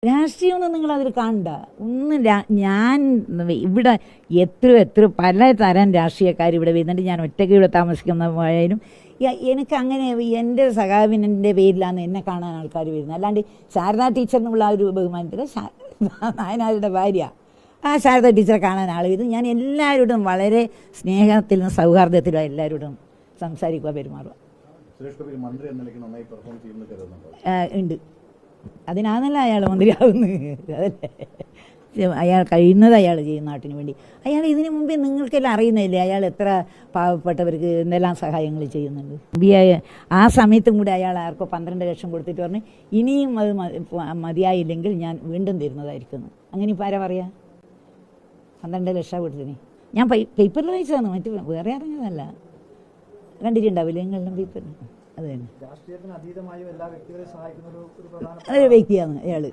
രാഷ്ട്രീയമൊന്നും നിങ്ങളതിൽ കാണണ്ട. ഒന്നും ഞാൻ ഇവിടെ എത്ര പല തരം രാഷ്ട്രീയക്കാർ ഇവിടെ വരുന്നുണ്ട്. ഞാൻ ഒറ്റയ്ക്ക് ഇവിടെ താമസിക്കുന്ന പോയാലും എനിക്ക് അങ്ങനെ എൻ്റെ സഖാവിൻ്റെ പേരിലാണ് എന്നെ കാണാൻ ആൾക്കാർ വരുന്നത്. അല്ലാണ്ട് ശാരദാ ടീച്ചറിനുള്ള ആ ഒരു ബഹുമാനത്തിൽ നായനാരുടെ ഭാര്യ ആ ശാരദാ ടീച്ചറെ കാണാൻ ആൾ വരും. ഞാൻ എല്ലാവരോടും വളരെ സ്നേഹത്തിലും സൗഹാർദ്ദത്തിലും എല്ലാവരോടും സംസാരിക്കുക, പെരുമാറുക ഉണ്ട്. അതിനാണല്ലോ അയാൾ മന്ത്രിയാവുന്നത്. അതല്ലേ അയാൾ കഴിയുന്നത് അയാൾ ചെയ്യും നാട്ടിന് വേണ്ടി. അയാൾ ഇതിനു മുമ്പേ നിങ്ങൾക്കെല്ലാം അറിയുന്നില്ലേ അയാൾ എത്ര പാവപ്പെട്ടവർക്ക് എന്തെല്ലാം സഹായങ്ങൾ ചെയ്യുന്നുണ്ട്. ആ സമയത്തും കൂടി അയാൾ ആർക്കോ 12 ലക്ഷം കൊടുത്തിട്ട് പറഞ്ഞു ഇനിയും അത് മതിയായില്ലെങ്കിൽ ഞാൻ വീണ്ടും തരുന്നതായിരിക്കുന്നു. അങ്ങനെ ഇപ്പോൾ ആരാ പറയാ? 12 ലക്ഷം കൊടുത്തിന് ഞാൻ പേപ്പറിൽ വായിച്ചതാണ്, മറ്റു വേറെ അറിഞ്ഞതല്ല. കണ്ടിട്ടുണ്ടാവില്ല നിങ്ങളെല്ലാം പേപ്പറിൽ? അത് തന്നെ, അതൊരു വ്യക്തിയാണ് അയാൾ.